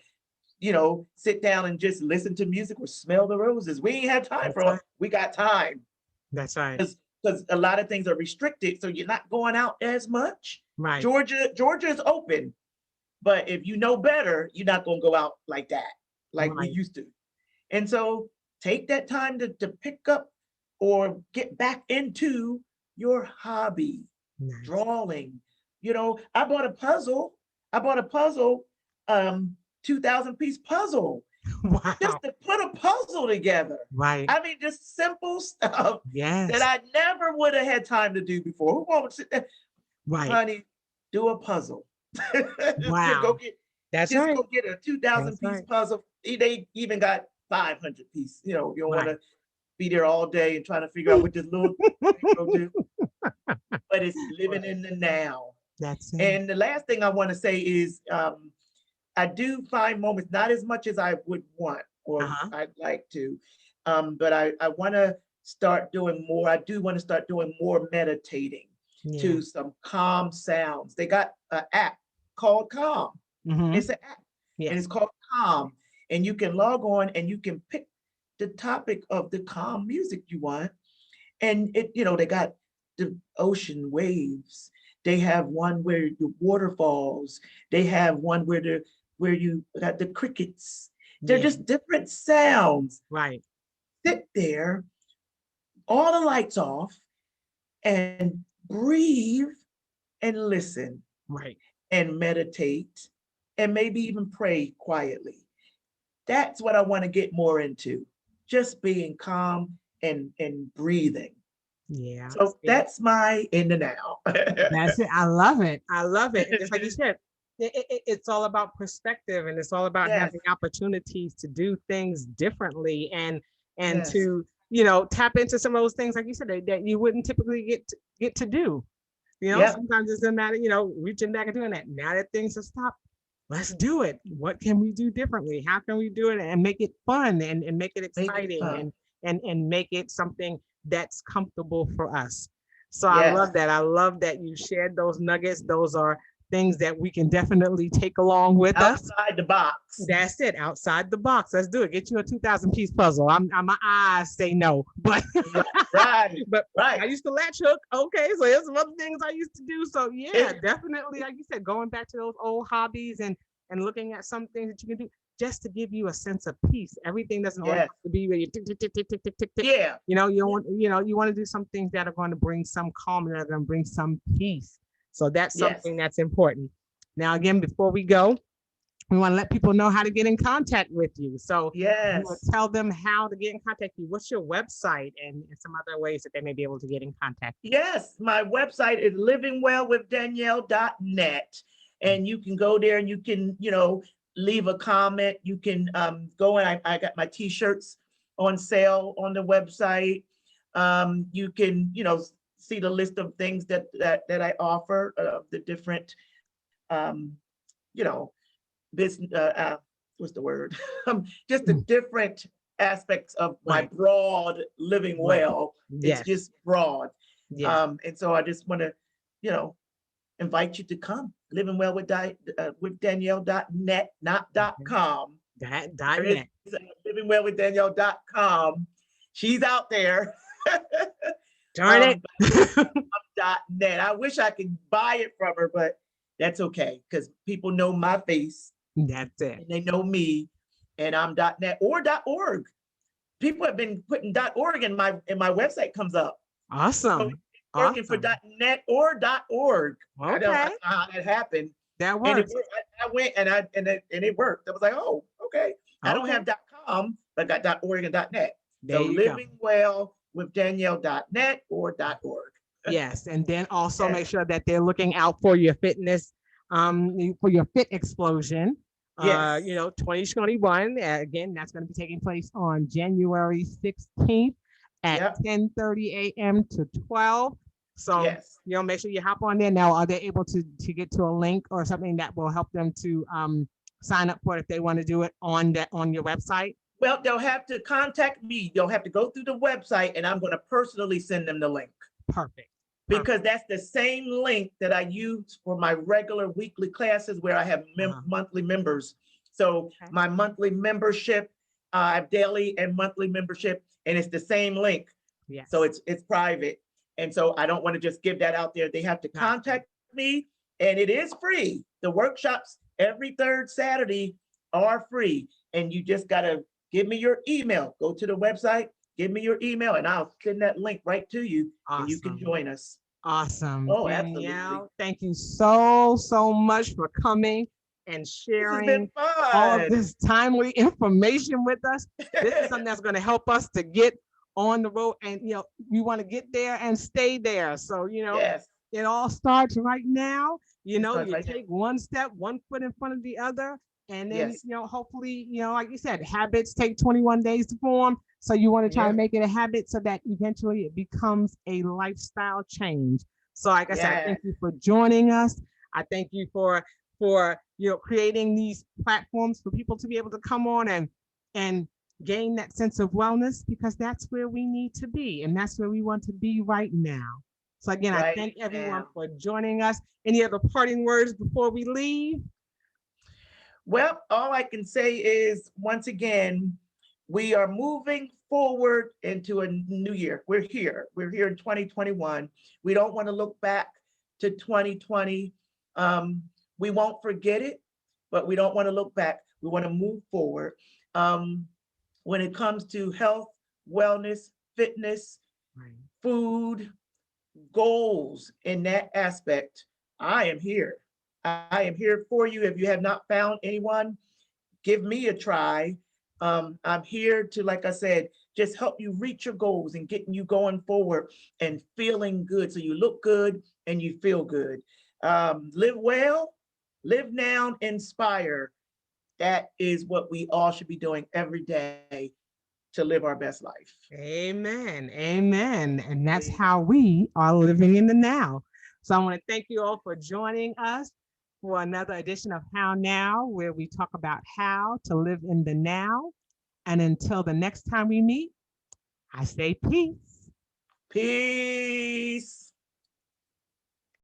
sit down and just listen to music or smell the roses. We ain't have time That's for right. it. We got time That's right. because a lot of things are restricted, so you're not going out as much. Right. Georgia is open, but if you know better, you're not going to go out like that, like we Right. used to. And so take that time to pick up or get back into your hobby, Nice. drawing. I bought a puzzle. I bought a puzzle, 2,000-piece puzzle, just Wow. to put a puzzle together. Right. I mean, just simple stuff that Yes. I never would have had time to do before. Who wants to sit there, Right. honey, do a puzzle? just go Wow. get, That's just right. go get a 2,000 That's piece right. puzzle. They even got 500 piece. You don't want Right. to be there all day and trying to figure out what this little thing will do. But it's living in the now. That's it. And the last thing I want to say is I do find moments, not as much as I would want or Uh-huh. I'd like to, but I want to start doing more. I do want to start doing more meditating Yeah. to some calm sounds. They got an app called Calm. Mm-hmm. It's an app, and Yes. it's called Calm. And you can log on and you can pick the topic of the calm music you want. And they got the ocean waves. They have one where the waterfalls. They have one where you got the crickets. They're Yeah. just different sounds. Right. Sit there, all the lights off, and breathe and listen Right. and meditate and maybe even pray quietly. That's what I want to get more into. Just being calm and breathing. Yeah. So that's my in the now. That's it. I love it. I love it. And just like you said, it's all about perspective, and it's all about Yes, having opportunities to do things differently, and yes, to tap into some of those things like you said that you wouldn't typically get to do. yep, Sometimes it's a matter reaching back and doing that. Now that things have stopped, let's do it. What can we do differently? How can we do it and make it fun and make it make it exciting fun. and make it something that's comfortable for us? So I Yes, love that. I love that you shared those nuggets. Those are things that we can definitely take along with us. outside the box. That's it. Outside the box. Let's do it. Get you a 2,000-piece puzzle. My eyes say no, but Right, but I right. used to latch hook. Okay, so there's some other things I used to do. So yeah, definitely, like you said, going back to those old hobbies and looking at some things that you can do just to give you a sense of peace. Everything doesn't always Yes, have to be where you tick tick tick tick tick tick tick tick. yeah, You want you want to do some things that are going to bring some calm and that are going to bring some peace. So that's yes. something that's important. Now again, before we go, we want to let people know how to get in contact with you. So you will Yes. tell them how to get in contact with you. What's your website and some other ways that they may be able to get in contact? Yes. My website is livingwellwithdanielle.net. And you can go there and you can, leave a comment. You can go and I got my t-shirts on sale on the website. You can, see the list of things that I offer, the different, you know, business, what's the word? Just the different aspects of my Right. broad living Right. well. It's Yes. just broad. Yes. And so I just want to, invite you to come. Living well with Danielle.net, not Okay. .com. That There is .net. Living well with Danielle.com. She's out there. Darn it. .net. I wish I could buy it from her, but that's okay because people know my face That's it. and they know me, and I'm .net or .org. People have been putting .org in my website comes up. So Awesome. it's working for Awesome. .net or .org. I don't Okay. know how that happened. That And it works. worked. I went and it worked. I was like, oh, okay. I don't Okay. have .com, but I got .org and .net. There So you go. living well with Danielle.net or .org. Yes. And then also Yes. make sure that they're looking out for your fitness, for your fit explosion. Yes. 2021. Again, that's going to be taking place on January 16th at Yep. 10:30 a.m. to 12. So, Yes. make sure you hop on there. Now, are they able to get to a link or something that will help them to sign up for it if they want to do it on your website? Well, they'll have to contact me. They'll have to go through the website, and I'm going to personally send them the link Perfect. because that's the same link that I use for my regular weekly classes where I have monthly members. So Okay. my monthly membership, I have daily and monthly membership, and it's the same link. Yes. So it's private. And so I don't want to just give that out there. They have to contact me, and it is free. The workshops every third Saturday are free. And you just got to give me your email. Go to the website, give me your email, and I'll send that link right to you. Awesome. And you can join us. Awesome. Oh, Danielle, absolutely. thank you so much for coming and This has sharing been all of fun. this timely information with us. This is something that's going to help us to get on the road, and we want to get there and stay there. So Yes. it all starts right now. You Starts right take one step, one foot in front of the other, and then Yes. hopefully like you said, habits take 21 days to form. So you want to try to make it a habit so that eventually it becomes a lifestyle change. So like I said, I thank you for joining us. I thank you for creating these platforms for people to be able to come on and gain that sense of wellness, because that's where we need to be, and that's where we want to be right now. So again, I thank everyone for joining us. Any other parting words before we leave? Well, all I can say is, once again, we are moving forward into a new year. We're here. We're here in 2021. We don't want to look back to 2020. We won't forget it, but we don't want to look back. We want to move forward. When it comes to health, wellness, fitness, food, goals in that aspect, I am here. I am here for you. If you have not found anyone, give me a try. I'm here to, like I said, just help you reach your goals and getting you going forward and feeling good. So you look good and you feel good. Live well, live now, inspire. That is what we all should be doing every day to live our best life. Amen. Amen. And that's how we are living in the now. So I want to thank you all for joining us for another edition of How Now, where we talk about how to live in the now. And until the next time we meet, I say peace. Peace.